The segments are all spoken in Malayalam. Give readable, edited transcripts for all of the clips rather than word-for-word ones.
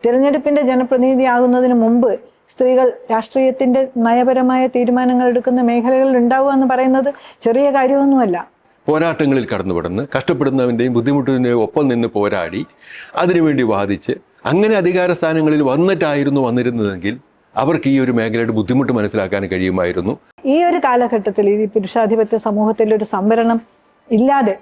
തിരഞ്ഞെടുപ്പിന്റെ ജനപ്രതിനിധിയാകുന്നതിന് മുമ്പ് സ്ത്രീകൾ രാഷ്ട്രീയത്തിന്റെ നയപരമായ തീരുമാനങ്ങൾ എടുക്കുന്ന മേഖലകളിൽ ഉണ്ടാവുക എന്ന് പറയുന്നത് ചെറിയ കാര്യമൊന്നുമല്ല. പോരാട്ടങ്ങളിൽ കടന്നുപെടുന്ന കഷ്ടപ്പെടുന്നവൻ്റെയും ബുദ്ധിമുട്ടിൻ്റെയും ഒപ്പം നിന്ന് പോരാടി അതിനുവേണ്ടി വാദിച്ച് അങ്ങനെ അധികാര സ്ഥാനങ്ങളിൽ വന്നിരുന്നതെങ്കിൽ അവർക്ക് ഈ ഒരു മേഖലയുടെ ബുദ്ധിമുട്ട് മനസ്സിലാക്കാൻ കഴിയുമായിരുന്നു. ഈ ഒരു കാലഘട്ടത്തിൽ ഈ പുരുഷാധിപത്യ സമൂഹത്തിൽ ഒരു സംവരണം ഇല്ലാതെ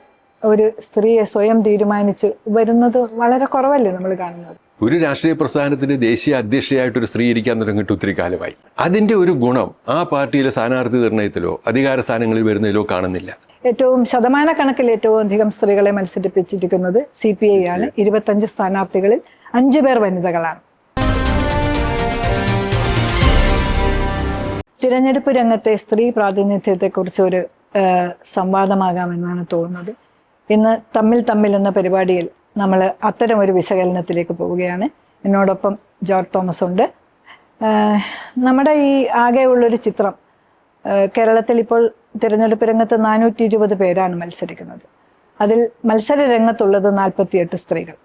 ഒരു സ്ത്രീയെ സ്വയം തീരുമാനിച്ച് വരുന്നത് വളരെ കുറവല്ലേ നമ്മൾ കാണുന്നത്. ഒരു രാഷ്ട്രീയ പ്രസ്ഥാനത്തിന്റെ ദേശീയ അധ്യക്ഷയായിട്ടൊരു സ്ത്രീ ഇരിക്കാൻ തുടങ്ങിയിട്ട് ഒത്തിരി കാലമായി. അതിന്റെ ഒരു ഗുണം ആ പാർട്ടിയിലെ സ്ഥാനാർത്ഥി നിർണയത്തിലോ അധികാര സ്ഥാനങ്ങളിൽ വരുന്നതിലോ കാണുന്നില്ല. ഏറ്റവും ശതമാനക്കണക്കിൽ ഏറ്റവും അധികം സ്ത്രീകളെ മത്സരിപ്പിച്ചിരിക്കുന്നത് CPI ആണ്. 25 സ്ഥാനാർത്ഥികളിൽ 5 പേർ വനിതകളാണ്. തിരഞ്ഞെടുപ്പ് രംഗത്തെ സ്ത്രീ പ്രാതിനിധ്യത്തെക്കുറിച്ച് ഒരു സംവാദമാകാമെന്നാണ് തോന്നുന്നത്. ഇന്ന് തമ്മിൽ എന്ന പരിപാടിയിൽ നമ്മൾ അത്തരം ഒരു വിശകലനത്തിലേക്ക് പോവുകയാണ്. എന്നോടൊപ്പം ജോർജ് തോമസ് ഉണ്ട്. നമ്മുടെ ഈ ആകെയുള്ളൊരു ചിത്രം, കേരളത്തിൽ ഇപ്പോൾ തിരഞ്ഞെടുപ്പ് രംഗത്ത് 420 പേരാണ് മത്സരിക്കുന്നത്. അതിൽ മത്സര രംഗത്തുള്ളത് 48 സ്ത്രീകൾ.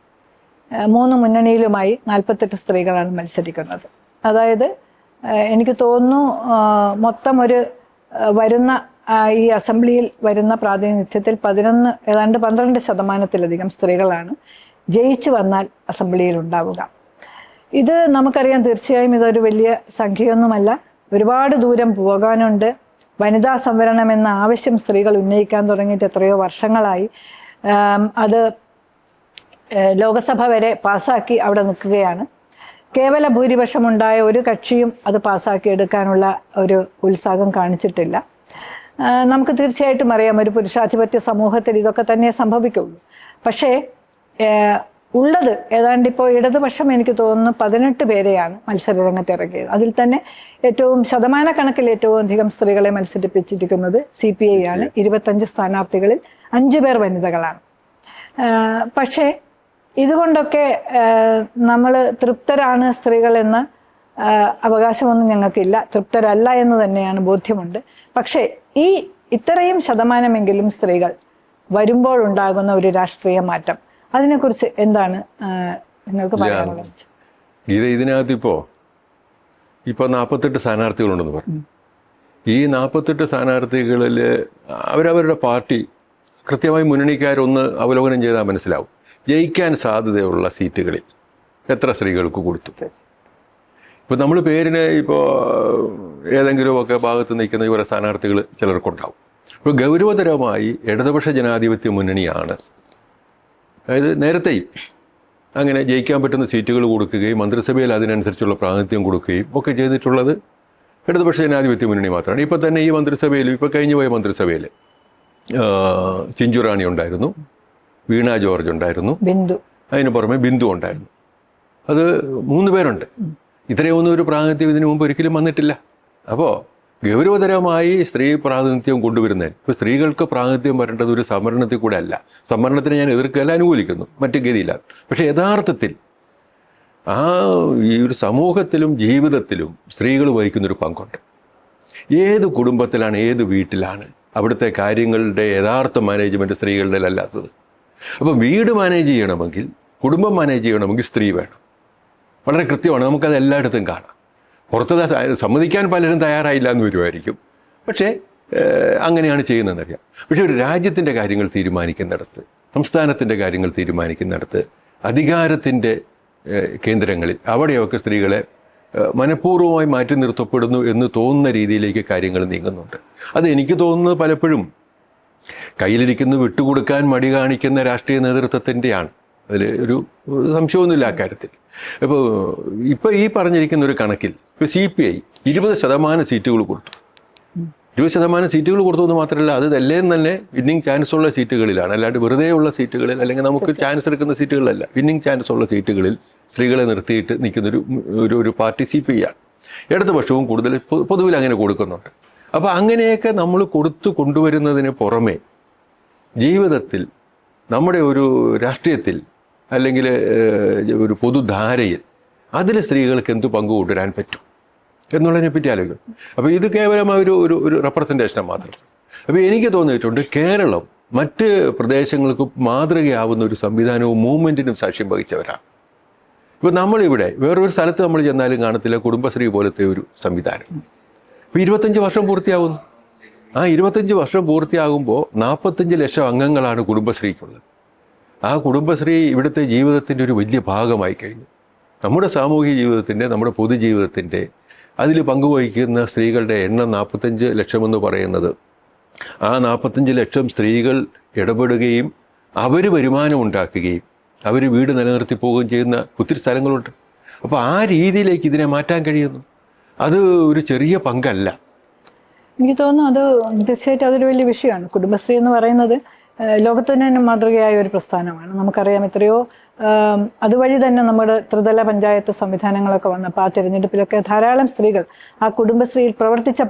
3 മുന്നണിയിലുമായി 48 സ്ത്രീകളാണ് മത്സരിക്കുന്നത്. അതായത് എനിക്ക് തോന്നുന്നു മൊത്തം ഒരു വരുന്ന ഈ അസംബ്ലിയിൽ വരുന്ന പ്രാതിനിധ്യത്തിൽ ഏതാണ്ട് 12% സ്ത്രീകളാണ് ജയിച്ചു വന്നാൽ അസംബ്ലിയിൽ ഉണ്ടാവുക. ഇത് നമുക്കറിയാം, തീർച്ചയായും ഇതൊരു വലിയ സംഖ്യയൊന്നുമല്ല. ഒരുപാട് ദൂരം പോകാനുണ്ട്. വനിതാ സംവരണം എന്ന ആവശ്യം സ്ത്രീകൾ ഉന്നയിക്കാൻ തുടങ്ങിയിട്ട് എത്രയോ വർഷങ്ങളായി. അത് ലോകസഭ വരെ പാസ്സാക്കി അവിടെ നിൽക്കുകയാണ്. കേവല ഭൂരിപക്ഷമുണ്ടായ ഒരു കക്ഷിയും അത് പാസ്സാക്കി എടുക്കാനുള്ള ഒരു ഉത്സാഹം കാണിച്ചിട്ടില്ല. നമുക്ക് തീർച്ചയായിട്ടും അറിയാം, ഒരു പുരുഷാധിപത്യ സമൂഹത്തിൽ ഇതൊക്കെ തന്നെ സംഭവിക്കുള്ളൂ. പക്ഷേ ഉള്ളത് ഏതാണ്ട് ഇപ്പോൾ ഇടതുപക്ഷം എനിക്ക് തോന്നുന്നു 18 പേരെയാണ് മത്സരരംഗത്ത് ഇറങ്ങിയത്. അതിൽ തന്നെ ശതമാനക്കണക്കിൽ ഏറ്റവും അധികം സ്ത്രീകളെ മത്സരിപ്പിച്ചിരിക്കുന്നത് CPI ആണ്. 25 സ്ഥാനാർത്ഥികളിൽ 5 പേർ വനിതകളാണ്. പക്ഷേ ഇതുകൊണ്ടൊക്കെ നമ്മൾ തൃപ്തരാണ് സ്ത്രീകൾ എന്ന അവകാശമൊന്നും ഞങ്ങൾക്കില്ല. തൃപ്തരല്ല എന്ന് തന്നെയാണ് ബോധ്യമുണ്ട്. പക്ഷേ ഇത്രയും ശതമാനമെങ്കിലും സ്ത്രീകൾ വരുമ്പോഴുണ്ടാകുന്ന ഒരു രാഷ്ട്രീയ മാറ്റം, അതിനെക്കുറിച്ച് എന്താണ് നിങ്ങൾക്ക് പറയാനുള്ളത്? ഇതിനകത്ത് ഇപ്പോൾ 48 സ്ഥാനാർത്ഥികളുണ്ടെന്ന് പറഞ്ഞു. ഈ 48 സ്ഥാനാർത്ഥികളിൽ അവരവരുടെ പാർട്ടി കൃത്യമായി മുന്നണിക്കാരൊന്ന് അവലോകനം ചെയ്താൽ മനസ്സിലാവും ജയിക്കാൻ സാധ്യതയുള്ള സീറ്റുകളിൽ എത്ര സ്ത്രീകൾക്ക് കൊടുത്തു. ഇപ്പോൾ നമ്മൾ പേരിന് ഇപ്പോൾ ഏതെങ്കിലുമൊക്കെ ഭാഗത്ത് നിൽക്കുന്ന ഇവരുടെ സ്ഥാനാർത്ഥികൾ ചിലർക്കുണ്ടാവും. ഇപ്പോൾ ഗൗരവതരമായി ഇടതുപക്ഷ ജനാധിപത്യ മുന്നണിയാണ്, അതായത് നേരത്തെയും അങ്ങനെ ജയിക്കാൻ പറ്റുന്ന സീറ്റുകൾ കൊടുക്കുകയും മന്ത്രിസഭയിൽ അതിനനുസരിച്ചുള്ള പ്രാതിനിധ്യം കൊടുക്കുകയും ഒക്കെ ചെയ്തിട്ടുള്ളത് ഇടതുപക്ഷ ജനാധിപത്യ മുന്നണി മാത്രമാണ്. ഇപ്പോൾ തന്നെ ഈ മന്ത്രിസഭയിൽ, ഇപ്പോൾ കഴിഞ്ഞു പോയ മന്ത്രിസഭയിൽ ചിഞ്ചു റാണി ഉണ്ടായിരുന്നു, വീണ ജോർജ് ഉണ്ടായിരുന്നു, അതിന് പുറമെ ബിന്ദു ഉണ്ടായിരുന്നു. അത് 3 പേരുണ്ട്. ഇത്രയൊന്നും ഒരു പ്രാതിനിധ്യം ഇതിനു മുമ്പ് ഒരിക്കലും വന്നിട്ടില്ല. അപ്പോൾ ഗൗരവതരമായി സ്ത്രീ പ്രാതിനിധ്യം കൊണ്ടുവരുന്നതിന്, ഇപ്പോൾ സ്ത്രീകൾക്ക് പ്രാതിനിധ്യം വരേണ്ടത് ഒരു സംവരണത്തിൽ കൂടെ അല്ല. സംവരണത്തിന് ഞാൻ എതിർക്കുകയല്ല, അനുകൂലിക്കുന്നു, മറ്റു ഗതിയില്ല. പക്ഷേ യഥാർത്ഥത്തിൽ ഈ ഒരു സമൂഹത്തിലും ജീവിതത്തിലും സ്ത്രീകൾ വഹിക്കുന്നൊരു പങ്കുണ്ട്. ഏത് കുടുംബത്തിലാണ്, ഏത് വീട്ടിലാണ് അവിടുത്തെ കാര്യങ്ങളുടെ യഥാർത്ഥ മാനേജ്മെൻറ്റ് സ്ത്രീകളുടെ അല്ലാത്തത്? അപ്പം വീട് മാനേജ് ചെയ്യണമെങ്കിൽ, കുടുംബം മാനേജ് ചെയ്യണമെങ്കിൽ സ്ത്രീ വേണം. വളരെ കൃത്യമാണ്, നമുക്കത് എല്ലായിടത്തും കാണാം. പുറത്ത് സമ്മതിക്കാൻ പലരും തയ്യാറായില്ല എന്ന് വരുമായിരിക്കും, പക്ഷേ അങ്ങനെയാണ് ചെയ്യുന്നതെന്നറിയാം. പക്ഷേ ഒരു രാജ്യത്തിൻ്റെ കാര്യങ്ങൾ തീരുമാനിക്കുന്നിടത്ത്, സംസ്ഥാനത്തിൻ്റെ കാര്യങ്ങൾ തീരുമാനിക്കുന്നിടത്ത്, അധികാരത്തിൻ്റെ കേന്ദ്രങ്ങളിൽ അവിടെയൊക്കെ സ്ത്രീകളെ മനഃപൂർവ്വമായി മാറ്റി നിർത്തപ്പെടുന്നു എന്ന് തോന്നുന്ന രീതിയിലേക്ക് കാര്യങ്ങൾ നീങ്ങുന്നുണ്ട്. അത് എനിക്ക് തോന്നുന്നത് പലപ്പോഴും കയ്യിലിരിക്കുന്ന വിട്ടുകൊടുക്കാൻ മടി കാണിക്കുന്ന രാഷ്ട്രീയ നേതൃത്വത്തിൻ്റെയാണ്. അതിൽ ഒരു സംശയമൊന്നുമില്ല അക്കാര്യത്തിൽ. ഇപ്പോൾ ഈ പറഞ്ഞിരിക്കുന്ന ഒരു കണക്കിൽ ഇപ്പോൾ CPI 20% സീറ്റുകൾ കൊടുത്തു. 20% സീറ്റുകൾ കൊടുത്തു എന്ന് മാത്രമല്ല, അത് എല്ലാം തന്നെ വിന്നിങ് ചാൻസ് ഉള്ള സീറ്റുകളിലാണ്, അല്ലാണ്ട് വെറുതെ ഉള്ള സീറ്റുകളിൽ അല്ലെങ്കിൽ നമുക്ക് ചാൻസ് എടുക്കുന്ന സീറ്റുകളിലല്ല. വിന്നിങ് ചാൻസ് ഉള്ള സീറ്റുകളിൽ സ്ത്രീകളെ നിർത്തിയിട്ട് നിൽക്കുന്നൊരു പാർട്ടി CPI ആണ്. ഇടതുപക്ഷവും കൂടുതൽ പൊതുവിൽ അങ്ങനെ കൊടുക്കുന്നുണ്ട്. അപ്പോൾ അങ്ങനെയൊക്കെ നമ്മൾ കൊണ്ടുവരുന്നതിന് പുറമെ ജീവിതത്തിൽ, നമ്മുടെ ഒരു രാഷ്ട്രീയത്തിൽ അല്ലെങ്കിൽ ഒരു പൊതുധാരയിൽ അതിൽ സ്ത്രീകൾക്ക് എന്ത് പങ്ക് കൊണ്ടുവരാൻ പറ്റും എന്നുള്ളതിനെ പറ്റി ആലോചിക്കും. അപ്പോൾ ഇത് കേവലമായ ഒരു റെപ്രസെൻറ്റേഷൻ മാത്രം. അപ്പോൾ എനിക്ക് തോന്നിയിട്ടുണ്ട് കേരളം മറ്റ് പ്രദേശങ്ങൾക്ക് മാതൃകയാവുന്ന ഒരു സംവിധാനവും മൂവ്മെൻറ്റിനും സാക്ഷ്യം വഹിച്ചവരാണ്. ഇപ്പോൾ നമ്മളിവിടെ വേറൊരു സ്ഥലത്ത് നമ്മൾ ചെന്നാലും കാണത്തില്ല കുടുംബശ്രീ പോലത്തെ ഒരു സംവിധാനം. ഇപ്പോൾ 25 വർഷം പൂർത്തിയാകുന്നു. ആ 25 വർഷം പൂർത്തിയാകുമ്പോൾ 45 ലക്ഷം അംഗങ്ങളാണ് കുടുംബശ്രീക്കുള്ളത്. ആ കുടുംബശ്രീ ഇവിടുത്തെ ജീവിതത്തിൻ്റെ ഒരു വലിയ ഭാഗമായി കഴിഞ്ഞു. നമ്മുടെ സാമൂഹിക ജീവിതത്തിൻ്റെ, നമ്മുടെ പൊതുജീവിതത്തിൻ്റെ അതിൽ പങ്കുവഹിക്കുന്ന സ്ത്രീകളുടെ എണ്ണം 45 ലക്ഷമെന്ന് പറയുന്നത്, ആ 45 ലക്ഷം സ്ത്രീകൾ ഇടപെടുകയും അവർ വരുമാനം ഉണ്ടാക്കുകയും അവർ വീട് നിലനിർത്തി പോവുകയും ചെയ്യുന്ന ഒത്തിരി സ്ഥലങ്ങളുണ്ട്. അപ്പോൾ ആ രീതിയിലേക്ക് ഇതിനെ മാറ്റാൻ കഴിയുന്നു. അത് ഒരു ചെറിയ പങ്കല്ല. എനിക്ക് തോന്നുന്നു അത് തീർച്ചയായിട്ടും അതൊരു വലിയ വിഷയമാണ്. കുടുംബശ്രീ എന്ന് പറയുന്നത് ലോകത്തിന് തന്നെ മാതൃകയായ ഒരു പ്രസ്ഥാനമാണ്. നമുക്കറിയാം എത്രയോ അതുവഴി തന്നെ നമ്മുടെ ത്രിതല പഞ്ചായത്ത് സംവിധാനങ്ങളൊക്കെ വന്നപ്പോൾ ആ തിരഞ്ഞെടുപ്പിലൊക്കെ ധാരാളം സ്ത്രീകൾ ആ കുടുംബശ്രീയിൽ പ്രവർത്തിച്ച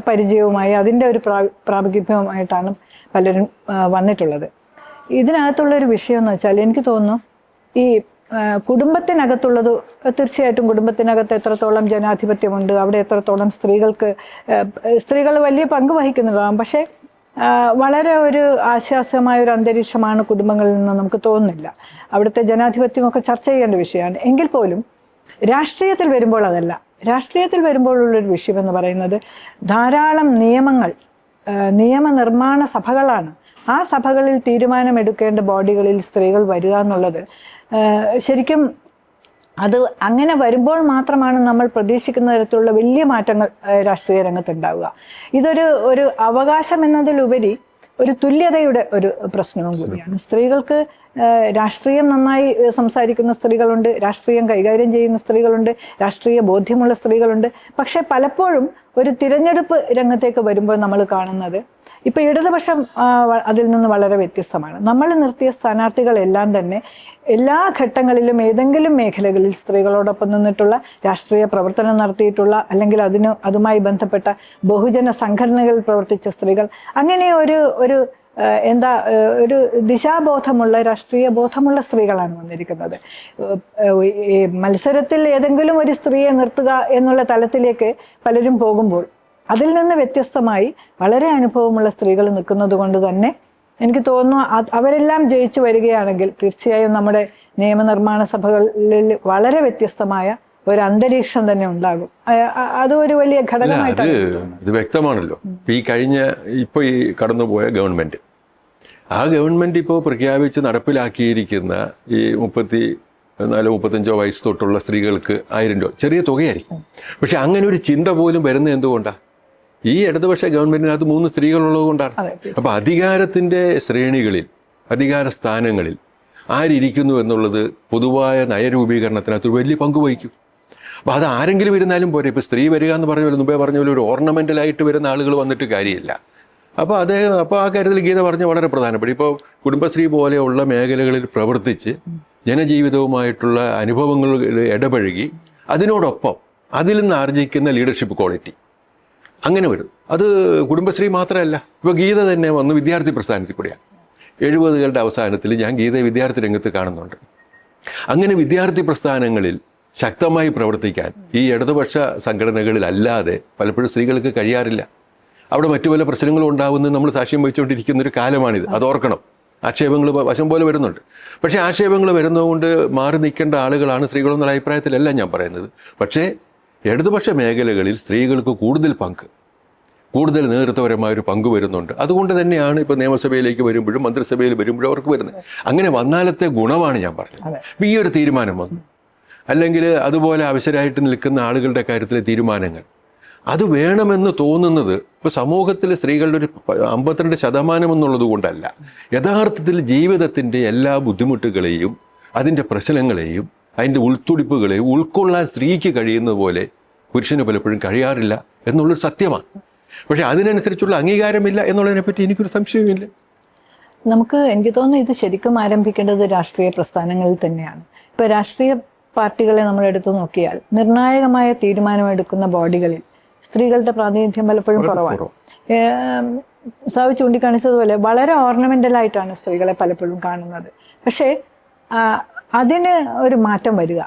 പരിചയവുമായി അതിൻ്റെ ഒരു പ്രാഗൽഭ്യവുമായിട്ടാണ് പലരും വന്നിട്ടുള്ളത്. ഇതിനകത്തുള്ളൊരു വിഷയം എന്ന് വെച്ചാൽ എനിക്ക് തോന്നുന്നു ഈ കുടുംബത്തിനകത്തുള്ളത് തീർച്ചയായിട്ടും കുടുംബത്തിനകത്ത് എത്രത്തോളം ജനാധിപത്യമുണ്ട്, അവിടെ എത്രത്തോളം സ്ത്രീകൾ വലിയ പങ്ക് വഹിക്കുന്നുണ്ടാകും. പക്ഷേ വളരെ ഒരു ആശ്വാസമായ ഒരു അന്തരീക്ഷമാണ് കുടുംബങ്ങളിൽ നിന്ന് നമുക്ക് തോന്നുന്നില്ല. അവിടുത്തെ ജനാധിപത്യമൊക്കെ ചർച്ച ചെയ്യേണ്ട വിഷയമാണ്. എങ്കിൽ പോലും രാഷ്ട്രീയത്തിൽ വരുമ്പോൾ അതല്ല. രാഷ്ട്രീയത്തിൽ വരുമ്പോഴുള്ളൊരു വിഷയം എന്ന് പറയുന്നത് ധാരാളം നിയമനിർമ്മാണ സഭകളാണ്. ആ സഭകളിൽ തീരുമാനമെടുക്കേണ്ട ബോഡികളിൽ സ്ത്രീകൾ വരിക എന്നുള്ളത് ശരിക്കും അത് അങ്ങനെ വരുമ്പോൾ മാത്രമാണ് നമ്മൾ പ്രതീക്ഷിക്കുന്ന തരത്തിലുള്ള വലിയ മാറ്റങ്ങൾ രാഷ്ട്രീയ രംഗത്തുണ്ടാവുക. ഒരു അവകാശം എന്നതിലുപരി ഒരു തുല്യതയുടെ ഒരു പ്രശ്നവും കൂടിയാണ്. സ്ത്രീകൾക്ക് രാഷ്ട്രീയം നന്നായി സംസാരിക്കുന്ന സ്ത്രീകളുണ്ട്, രാഷ്ട്രീയം കൈകാര്യം ചെയ്യുന്ന സ്ത്രീകളുണ്ട്, രാഷ്ട്രീയ ബോധ്യമുള്ള സ്ത്രീകളുണ്ട്. പക്ഷെ പലപ്പോഴും ഒരു തിരഞ്ഞെടുപ്പ് രംഗത്തേക്ക് വരുമ്പോൾ നമ്മൾ കാണുന്നത് ഇപ്പം ഇടതുപക്ഷം അതിൽ നിന്ന് വളരെ വ്യത്യസ്തമാണ്. നമ്മൾ നിർത്തിയ സ്ഥാനാർത്ഥികളെല്ലാം തന്നെ എല്ലാ ഘട്ടങ്ങളിലും ഏതെങ്കിലും മേഖലകളിൽ സ്ത്രീകളോടൊപ്പം നിന്നിട്ടുള്ള, രാഷ്ട്രീയ പ്രവർത്തനം നടത്തിയിട്ടുള്ള, അല്ലെങ്കിൽ അതുമായി ബന്ധപ്പെട്ട ബഹുജന സംഘടനകളിൽ പ്രവർത്തിച്ച സ്ത്രീകൾ, അങ്ങനെ ഒരു ദിശാബോധമുള്ള, രാഷ്ട്രീയ ബോധമുള്ള സ്ത്രീകളാണ് വന്നിരിക്കുന്നത്. മത്സരത്തിൽ ഏതെങ്കിലും ഒരു സ്ത്രീയെ നിർത്തുക എന്നുള്ള തലത്തിലേക്ക് പലരും പോകുമ്പോൾ അതിൽ നിന്ന് വ്യത്യസ്തമായി വളരെ അനുഭവമുള്ള സ്ത്രീകൾ നിൽക്കുന്നത് കൊണ്ട് തന്നെ എനിക്ക് തോന്നുന്നു അവരെല്ലാം ജയിച്ചു വരികയാണെങ്കിൽ തീർച്ചയായും നമ്മുടെ നിയമനിർമ്മാണ സഭകളിൽ വളരെ വ്യത്യസ്തമായ ഒരു അന്തരീക്ഷം തന്നെ ഉണ്ടാകും. അത് ഒരു വലിയ ഘടകമായിട്ട് ഇത് വ്യക്തമാണല്ലോ. ഇപ്പോൾ ഈ കടന്നുപോയ ഗവൺമെന്റ്, ആ ഗവൺമെന്റ് ഇപ്പോൾ പ്രഖ്യാപിച്ച് നടപ്പിലാക്കിയിരിക്കുന്ന ഈ 34-35 വയസ്സ് തൊട്ടുള്ള സ്ത്രീകൾക്ക് 1000 രൂപ ചെറിയ തുകയായിരിക്കും. പക്ഷെ അങ്ങനെ ഒരു ചിന്ത പോലും വരുന്നത് എന്തുകൊണ്ടാണ്? ഈ ഇടതുപക്ഷ ഗവൺമെന്റിനകത്ത് 3 സ്ത്രീകളുള്ളത് കൊണ്ടാണ്. അപ്പോൾ അധികാരത്തിൻ്റെ ശ്രേണികളിൽ, അധികാര സ്ഥാനങ്ങളിൽ ആരിയ്ക്കുന്നു എന്നുള്ളത് പൊതുവായ നയരൂപീകരണത്തിനകത്ത് ഒരു വലിയ പങ്ക് വഹിക്കും. അപ്പോൾ അത് ആരെങ്കിലും ഇരുന്നാലും പോരെ. ഇപ്പോൾ സ്ത്രീ വരിക എന്ന് പറഞ്ഞ പോലെ, മുമ്പേ പറഞ്ഞ പോലെ ഒരു ഓർണമെൻ്റലായിട്ട് വരുന്ന ആളുകൾ വന്നിട്ട് കാര്യമില്ല. അപ്പോൾ ആ കാര്യത്തിൽ ഗീത പറഞ്ഞ വളരെ പ്രധാനപ്പെട്ട, ഇപ്പോൾ കുടുംബശ്രീ പോലെയുള്ള മേഖലകളിൽ പ്രവർത്തിച്ച് ജനജീവിതവുമായിട്ടുള്ള അനുഭവങ്ങളിൽ ഇടപഴകി അതിനോടൊപ്പം അതിൽ നിന്ന് ആർജിക്കുന്ന ലീഡർഷിപ്പ് ക്വാളിറ്റി അങ്ങനെ വരും. അത് കുടുംബശ്രീ മാത്രമല്ല, ഇപ്പോൾ ഗീത തന്നെ വന്ന് വിദ്യാർത്ഥി പ്രസ്ഥാനത്തിൽ കൂടിയാണ്. 70കളുടെ അവസാനത്തിൽ ഞാൻ ഗീതയെ വിദ്യാർത്ഥി രംഗത്ത് കാണുന്നുണ്ട്. അങ്ങനെ വിദ്യാർത്ഥി പ്രസ്ഥാനങ്ങളിൽ ശക്തമായി പ്രവർത്തിക്കാൻ ഈ ഇടതുപക്ഷ സംഘടനകളിലല്ലാതെ പലപ്പോഴും സ്ത്രീകൾക്ക് കഴിയാറില്ല. അവിടെ മറ്റു പല പ്രശ്നങ്ങളും ഉണ്ടാകുന്നത് നമ്മൾ സാക്ഷ്യം വഹിച്ചുകൊണ്ടിരിക്കുന്ന ഒരു കാലമാണിത്. അത് ഓർക്കണം. ആക്ഷേപങ്ങൾ വശം പോലെ വരുന്നുണ്ട്. പക്ഷേ ആക്ഷേപങ്ങൾ വരുന്നതുകൊണ്ട് മാറി നിൽക്കേണ്ട ആളുകളാണ് സ്ത്രീകളെന്നുള്ള അഭിപ്രായത്തിലല്ല ഞാൻ പറയുന്നത്. പക്ഷേ ഇടതുപക്ഷ മേഖലകളിൽ സ്ത്രീകൾക്ക് കൂടുതൽ നേതൃത്വപരമായൊരു പങ്ക് വരുന്നുണ്ട്. അതുകൊണ്ട് തന്നെയാണ് ഇപ്പോൾ നിയമസഭയിലേക്ക് വരുമ്പോഴും മന്ത്രിസഭയിൽ വരുമ്പോഴും അവർക്ക് വരുന്നത്. അങ്ങനെ വന്നാലത്തെ ഗുണമാണ് ഞാൻ പറഞ്ഞത്. ഇപ്പോൾ ഈ ഒരു തീരുമാനം വന്നു, അല്ലെങ്കിൽ അതുപോലെ അവശരായിട്ട് നിൽക്കുന്ന ആളുകളുടെ കാര്യത്തിലെ തീരുമാനങ്ങൾ, അത് വേണമെന്ന് തോന്നുന്നത് ഇപ്പോൾ സമൂഹത്തിൽ സ്ത്രീകളുടെ ഒരു 52% എന്നുള്ളത് കൊണ്ടല്ല. യഥാർത്ഥത്തിൽ ജീവിതത്തിൻ്റെ എല്ലാ ബുദ്ധിമുട്ടുകളെയും അതിൻ്റെ പ്രശ്നങ്ങളെയും അതിൻ്റെ ഉൾത്തുടിപ്പുകളെയും ഉൾക്കൊള്ളാൻ സ്ത്രീക്ക് കഴിയുന്നത് പോലെ പുരുഷന് പലപ്പോഴും കഴിയാറില്ല എന്നുള്ളൊരു സത്യമാണ്. പക്ഷെ അതിനനുസരിച്ചുള്ള അംഗീകാരമില്ല എന്നുള്ളതിനെപ്പറ്റി എനിക്കൊരു സംശയമില്ല. എനിക്ക് തോന്നുന്നു ഇത് ശരിക്കും ആരംഭിക്കേണ്ടത് രാഷ്ട്രീയ പ്രസ്ഥാനങ്ങളിൽ തന്നെയാണ്. ഇപ്പോൾ രാഷ്ട്രീയ പാർട്ടികളെ നമ്മൾ എടുത്തു നോക്കിയാൽ നിർണായകമായ തീരുമാനമെടുക്കുന്ന ബോഡികളിൽ സ്ത്രീകളുടെ പ്രാതിനിധ്യം പലപ്പോഴും കുറവാണ്. സാവി ചൂണ്ടിക്കാണിച്ചതുപോലെ വളരെ ഓർണമെൻ്റലായിട്ടാണ് സ്ത്രീകളെ പലപ്പോഴും കാണുന്നത്. പക്ഷേ അതിന് ഒരു മാറ്റം വരിക,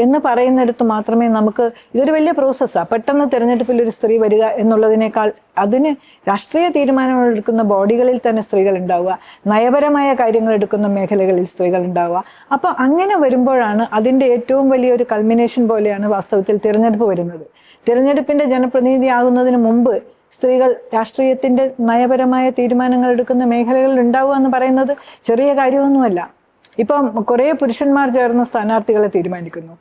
എന്ന് പറയുന്നിടത്ത് മാത്രമേ നമുക്ക് ഇതൊരു വലിയ പ്രോസസ്സാണ്. പെട്ടെന്ന് തിരഞ്ഞെടുപ്പിൽ ഒരു സ്ത്രീ വരിക എന്നുള്ളതിനേക്കാൾ അതിന് രാഷ്ട്രീയ തീരുമാനങ്ങൾ എടുക്കുന്ന ബോഡികളിൽ തന്നെ സ്ത്രീകൾ ഉണ്ടാവുക, നയപരമായ കാര്യങ്ങൾ എടുക്കുന്ന മേഖലകളിൽ സ്ത്രീകൾ ഉണ്ടാവുക. അപ്പോൾ അങ്ങനെ വരുമ്പോഴാണ് അതിൻ്റെ ഏറ്റവും വലിയൊരു കൾമിനേഷൻ പോലെയാണ് വാസ്തവത്തിൽ തിരഞ്ഞെടുപ്പ് വരുന്നത്. തിരഞ്ഞെടുപ്പിൻ്റെ ജനപ്രതിനിധിയാകുന്നതിന് മുമ്പ് സ്ത്രീകൾ രാഷ്ട്രീയത്തിൻ്റെ നയപരമായ തീരുമാനങ്ങൾ എടുക്കുന്ന മേഖലകളിൽ ഉണ്ടാവുക എന്ന് പറയുന്നത് ചെറിയ കാര്യമൊന്നുമല്ല. ഇപ്പം കുറേ പുരുഷന്മാർ ചേർന്ന് സ്ഥാനാർത്ഥികളെ തീരുമാനിക്കുന്നു.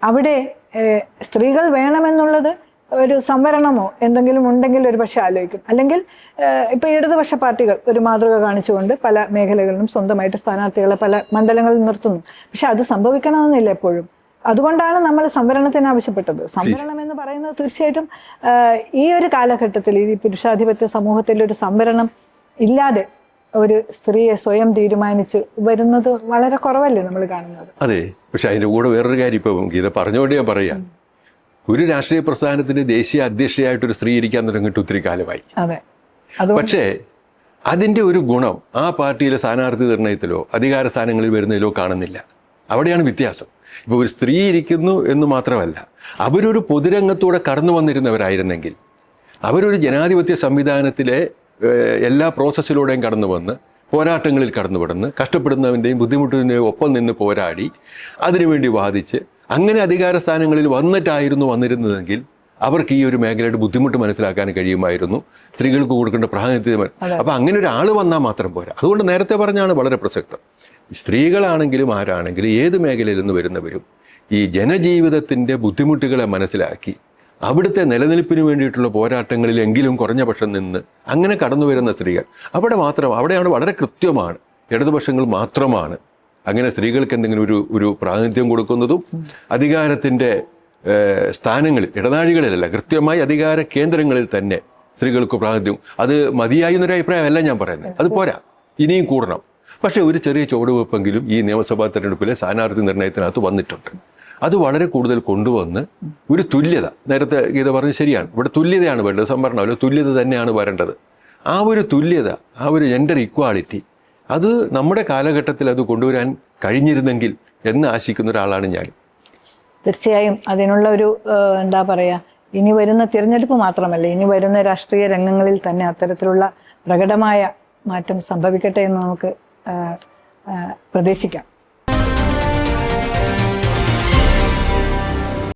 അവിടെ സ്ത്രീകൾ വേണമെന്നുള്ളത് ഒരു സംവരണമോ എന്തെങ്കിലും ഉണ്ടെങ്കിൽ ഒരു പക്ഷെ ആലോചിക്കും. അല്ലെങ്കിൽ ഇപ്പം ഇടതുപക്ഷ പാർട്ടികൾ ഒരു മാതൃക കാണിച്ചുകൊണ്ട് പല മേഖലകളിലും സ്വന്തമായിട്ട് സ്ഥാനാർത്ഥികളെ പല മണ്ഡലങ്ങളിൽ നിർത്തുന്നു. പക്ഷെ അത് സംഭവിക്കണമെന്നില്ല എപ്പോഴും. അതുകൊണ്ടാണ് നമ്മൾ സംവരണത്തിന് ആവശ്യപ്പെട്ടത്. സംവരണം എന്ന് പറയുന്നത് തീർച്ചയായിട്ടും ഈ ഒരു കാലഘട്ടത്തിൽ ഈ പുരുഷാധിപത്യ സമൂഹത്തിൽ ഒരു സംവരണം ഇല്ലാതെ ഒരു സ്ത്രീയെ സ്വയം തീരുമാനിച്ച് വരുന്നത് വളരെ കുറവല്ലേ നമ്മൾ കാണുന്നത്. അതെ, പക്ഷെ അതിൻ്റെ കൂടെ വേറൊരു കാര്യം ഇപ്പം ഗീത പറഞ്ഞുകൊണ്ട് ഞാൻ പറയാം, ഒരു രാഷ്ട്രീയ പ്രസ്ഥാനത്തിന് ദേശീയ അധ്യക്ഷയായിട്ടൊരു സ്ത്രീ ഇരിക്കാൻ തുടങ്ങിയിട്ട് ഒത്തിരി കാലമായി. അതെ, പക്ഷേ അതിൻ്റെ ഒരു ഗുണം ആ പാർട്ടിയിലെ സ്ഥാനാർത്ഥി നിർണയത്തിലോ അധികാര സ്ഥാനങ്ങളിൽ വരുന്നതിലോ കാണുന്നില്ല. അവിടെയാണ് വ്യത്യാസം. ഇപ്പോൾ ഒരു സ്ത്രീ ഇരിക്കുന്നു എന്ന് മാത്രമല്ല, അവരൊരു പൊതുരംഗത്തൂടെ കടന്നു വന്നിരുന്നവരായിരുന്നെങ്കിൽ, അവരൊരു ജനാധിപത്യ സംവിധാനത്തിലെ എല്ലാ പ്രോസസ്സിലൂടെയും കടന്നു വന്ന് പോരാട്ടങ്ങളിൽ കടന്നുപെടുന്ന് കഷ്ടപ്പെടുന്നവൻ്റെയും ബുദ്ധിമുട്ടിൻ്റെയും ഒപ്പം നിന്ന് പോരാടി അതിനുവേണ്ടി വാദിച്ച് അങ്ങനെ അധികാര സ്ഥാനങ്ങളിൽ വന്നിരുന്നതെങ്കിൽ അവർക്ക് ഈ ഒരു മേഖലയുടെ ബുദ്ധിമുട്ട് മനസ്സിലാക്കാൻ കഴിയുമായിരുന്നു, സ്ത്രീകൾക്ക് കൊടുക്കേണ്ട പ്രാതിനിധ്യം. അപ്പം അങ്ങനെ ഒരാൾ വന്നാൽ മാത്രം പോരാ. അതുകൊണ്ട് നേരത്തെ പറഞ്ഞാണ് വളരെ പ്രസക്തം. സ്ത്രീകളാണെങ്കിലും ആരാണെങ്കിലും ഏത് മേഖലയിൽ നിന്ന് വരുന്നവരും ഈ ജനജീവിതത്തിൻ്റെ ബുദ്ധിമുട്ടുകളെ മനസ്സിലാക്കി അവിടുത്തെ നിലനിൽപ്പിന് വേണ്ടിയിട്ടുള്ള പോരാട്ടങ്ങളിലെങ്കിലും കുറഞ്ഞ പക്ഷം നിന്ന് അങ്ങനെ കടന്നു വരുന്ന സ്ത്രീകൾ അവിടെയാണ് വളരെ കൃത്യമാണ്. ഇടതുപക്ഷങ്ങൾ മാത്രമാണ് അങ്ങനെ സ്ത്രീകൾക്ക് എന്തെങ്കിലും ഒരു പ്രാതിനിധ്യം കൊടുക്കുന്നതും അധികാരത്തിൻ്റെ സ്ഥാനങ്ങളിൽ ഇടനാഴികളിലല്ല, കൃത്യമായി അധികാര കേന്ദ്രങ്ങളിൽ തന്നെ സ്ത്രീകൾക്ക് പ്രാതിനിധ്യം. അത് മതിയായി എന്നൊരു അഭിപ്രായമല്ല ഞാൻ പറയുന്നത്, അത് പോരാ, ഇനിയും കൂടണം. പക്ഷേ ഒരു ചെറിയ ചുവടുവെപ്പെങ്കിലും ഈ നിയമസഭാ തെരഞ്ഞെടുപ്പിലെ സ്ഥാനാർത്ഥി നിർണയത്തിനകത്ത് വന്നിട്ടുണ്ട്. അത് വളരെ കൂടുതൽ കൊണ്ടുവന്ന് ഒരു തുല്യത, നേരത്തെ ഗീത പറഞ്ഞത് ശരിയാണ്, ഇവിടെ തുല്യതയാണ് വേണ്ടത്, സംവരണമല്ല തുല്യത തന്നെയാണ് വരേണ്ടത്. ആ ഒരു തുല്യത, ആ ഒരു ജെൻഡർ ഇക്വാളിറ്റി, അത് നമ്മുടെ കാലഘട്ടത്തിൽ അത് കൊണ്ടുവരാൻ കഴിഞ്ഞിരുന്നെങ്കിൽ എന്ന് ആശിക്കുന്ന ഒരാളാണ് ഞാൻ. തീർച്ചയായും അതിനുള്ള ഒരു എന്താ പറയുക, ഇനി വരുന്ന തിരഞ്ഞെടുപ്പ് മാത്രമല്ല, ഇനി വരുന്ന രാഷ്ട്രീയ രംഗങ്ങളിൽ തന്നെ അത്തരത്തിലുള്ള പ്രകടമായ മാറ്റം സംഭവിക്കട്ടെ എന്ന് നമുക്ക് പ്രതീക്ഷിക്കാം.